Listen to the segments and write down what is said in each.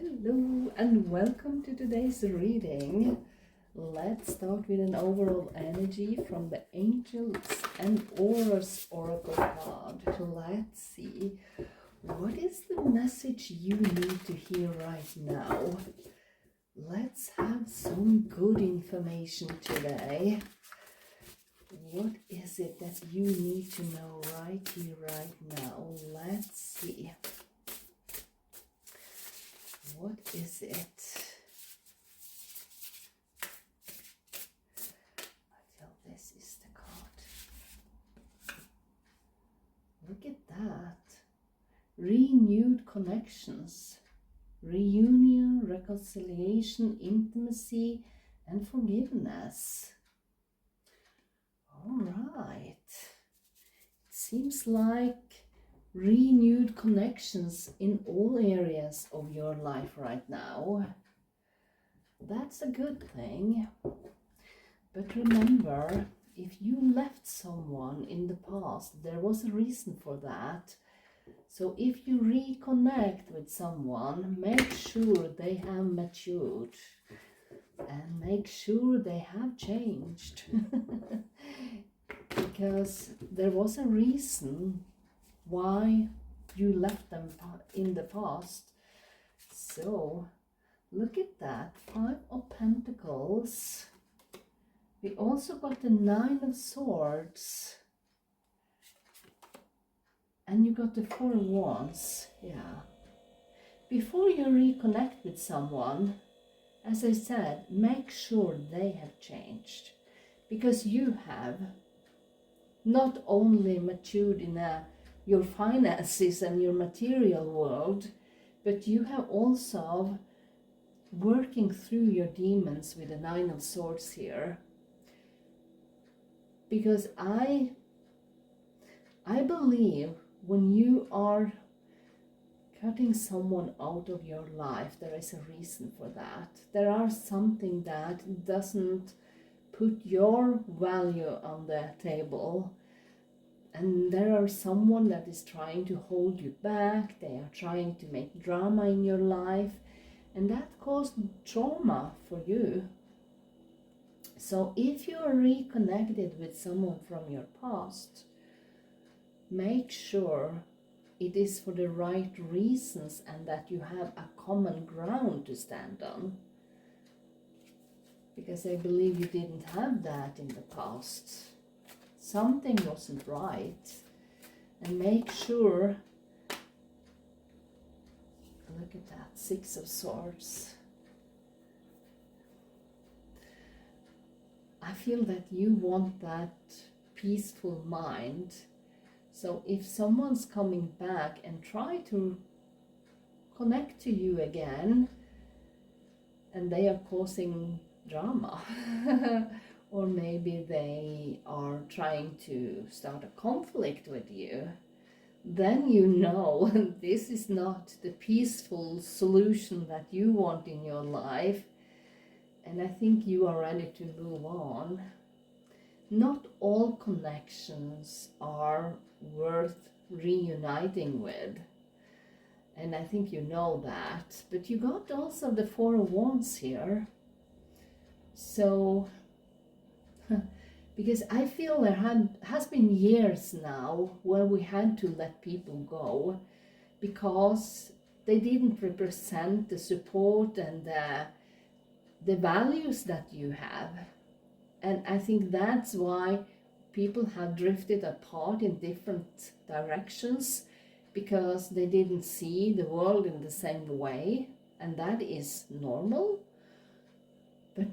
Hello and welcome to today's reading. Let's start with an overall energy from the Angels and Aurors Oracle card. Let's see, what is the message you need to hear right now? Let's have some good information today. What is it that you need to know right here, right now? Let's see. What is it? I feel this is the card. Look at that. Renewed connections. Reunion, reconciliation, intimacy, and forgiveness. All right. It seems like renewed connections in all areas of your life right now. That's a good thing. But remember, if you left someone in the past, there was a reason for that. So if you reconnect with someone, make sure they have matured and make sure they have changed. Because there was a reason why you left them in the past. So look at that, 5 of Pentacles. We also got the 9 of Swords, and you got the 4 of Wands. Yeah, before you reconnect with someone, as I said, make sure they have changed, because you have not only matured in your finances and your material world, but you have also working through your demons with the 9 of Swords here. Because I believe when you are cutting someone out of your life, there is a reason for that. There are something that doesn't put your value on the table. And there are someone that is trying to hold you back. They are trying to make drama in your life. And that caused trauma for you. So if you are reconnected with someone from your past, make sure it is for the right reasons and that you have a common ground to stand on. Because I believe you didn't have that in the past. Something wasn't right. And make sure, look at that, 6 of Swords. I feel that you want that peaceful mind. So if someone's coming back and try to connect to you again, and they are causing drama, or maybe they are trying to start a conflict with you, then you know this is not the peaceful solution that you want in your life. And I think you are ready to move on. Not all connections are worth reuniting with. And I think you know that. But you got also the 4 of Wands here. So, because I feel there has been years now where we had to let people go because they didn't represent the support and the values that you have. And I think that's why people have drifted apart in different directions, because they didn't see the world in the same way, and that is normal. But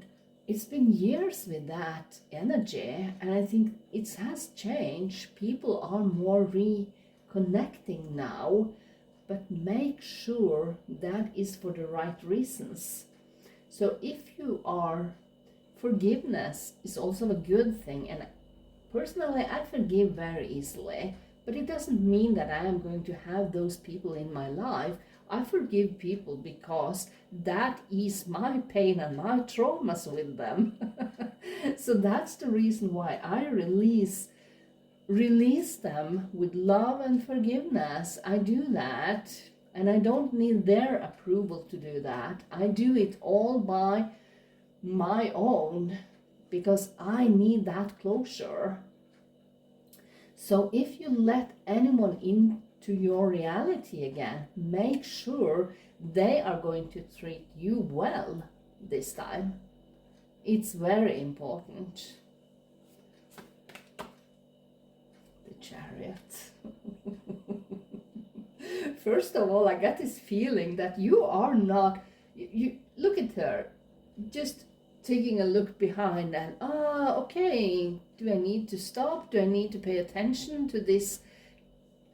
it's been years with that energy, and I think it has changed. People are more reconnecting now, but make sure that is for the right reasons. So if you are, forgiveness is also a good thing, and personally I forgive very easily, but it doesn't mean that I am going to have those people in my life. I forgive people because that is my pain and my traumas with them. So that's the reason why I release them with love and forgiveness. I do that. And I don't need their approval to do that. I do it all by my own because I need that closure. So if you let anyone into your reality again, make sure they are going to treat you well this time. It's very important. The Chariot. First of all, I get this feeling that you are not, you look at her, just taking a look behind and, okay, do I need to stop? Do I need to pay attention to this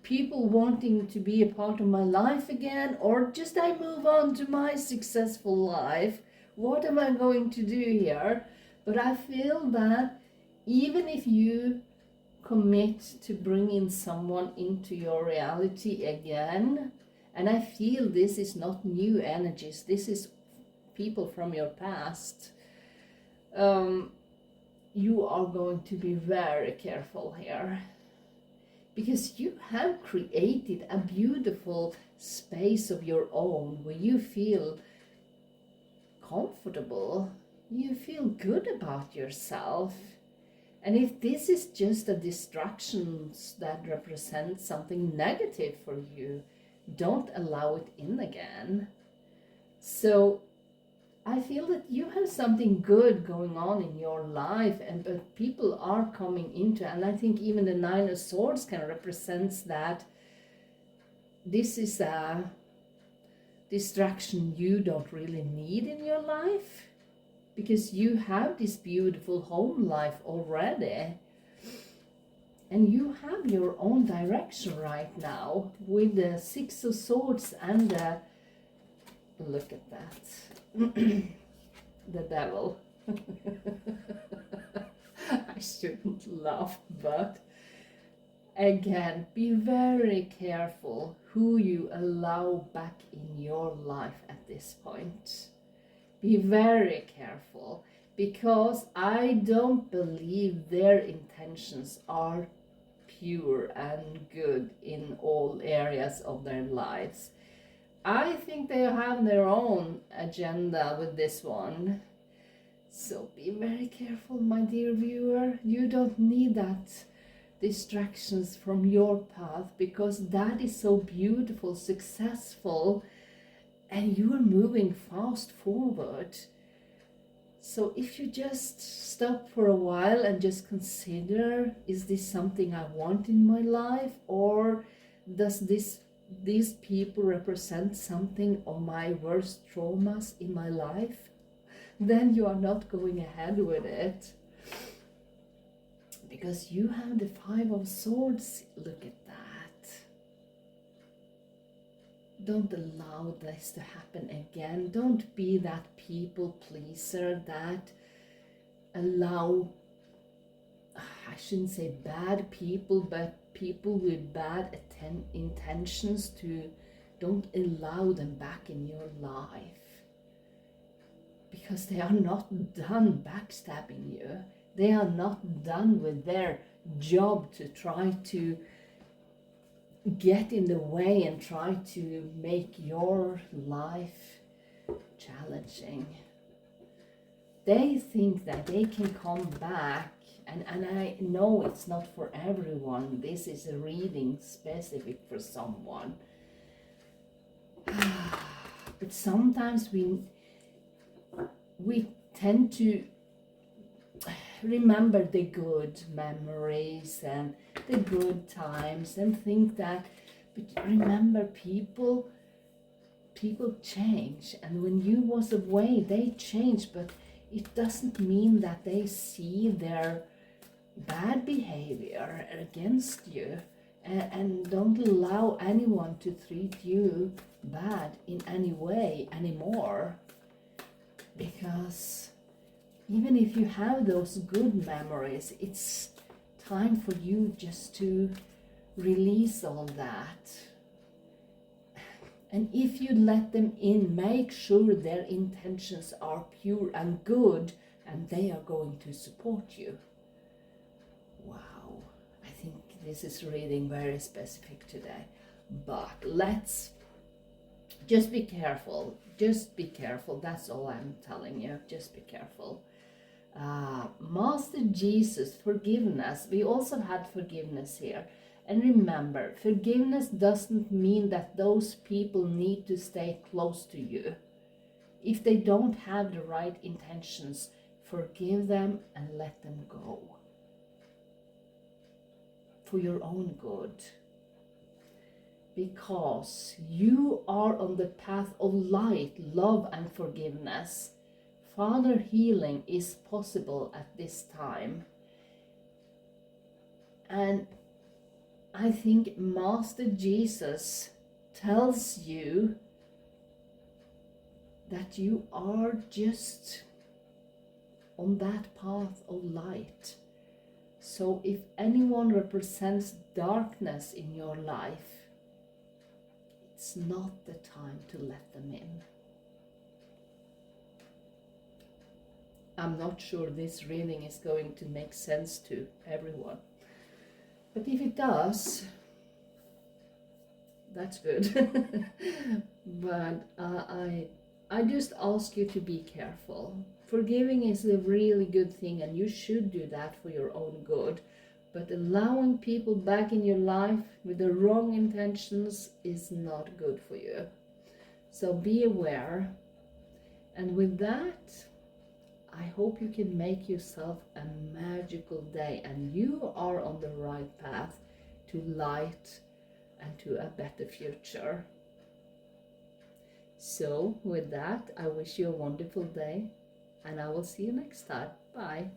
people wanting to be a part of my life again? Or just I move on to my successful life? What am I going to do here? But I feel that even if you commit to bringing someone into your reality again, and I feel this is not new energies, this is people from your past, you are going to be very careful here, because you have created a beautiful space of your own where you feel comfortable, you feel good about yourself. And if this is just a distraction that represents something negative for you, don't allow it in again. So I feel that you have something good going on in your life, but people are coming into, and I think even the Nine of Swords can represent that this is a distraction you don't really need in your life, because you have this beautiful home life already. And you have your own direction right now with the Six of Swords and the, look at that, the Devil. I shouldn't laugh, but again, be very careful who you allow back in your life at this point. Be very careful, because I don't believe their intentions are pure and good in all areas of their lives. I think they have their own agenda with this one. So be very careful, my dear viewer. You don't need that distractions from your path, because that is so beautiful, successful, and you are moving fast forward. So if you just stop for a while and just consider, is this something I want in my life, or does these people represent something of my worst traumas in my life? Then you are not going ahead with it, because you have the Five of Swords. Look at that. Don't allow this to happen again. Don't be that people pleaser that allow, I shouldn't say bad people, but people with bad intentions to, don't allow them back in your life. Because they are not done backstabbing you. They are not done with their job to try to get in the way and try to make your life challenging. They think that they can come back, and I know it's not for everyone. This is a reading specific for someone. But sometimes we tend to remember the good memories and the good times and think that, but remember, people change, and when you was away they changed, but it doesn't mean that they see their bad behavior against you, and don't allow anyone to treat you bad in any way anymore, because even if you have those good memories, it's time for you just to release all that. And if you let them in, make sure their intentions are pure and good, and they are going to support you. Wow, I think this is reading very specific today. But let's Just be careful. Just be careful. That's all I'm telling you. Just be careful. Master Jesus, forgiveness. We also had forgiveness here. And remember, forgiveness doesn't mean that those people need to stay close to you. If they don't have the right intentions, forgive them and let them go. For your own good. Because you are on the path of light, love, and forgiveness. Father, healing is possible at this time. And I think Master Jesus tells you that you are just on that path of light. So if anyone represents darkness in your life, it's not the time to let them in. I'm not sure this reading is going to make sense to everyone. But if it does, that's good. But I just ask you to be careful. Forgiving is a really good thing, and you should do that for your own good. But allowing people back in your life with the wrong intentions is not good for you. So be aware. And with that, I hope you can make yourself a magical day, and you are on the right path to light and to a better future. So with that, I wish you a wonderful day, and I will see you next time. Bye.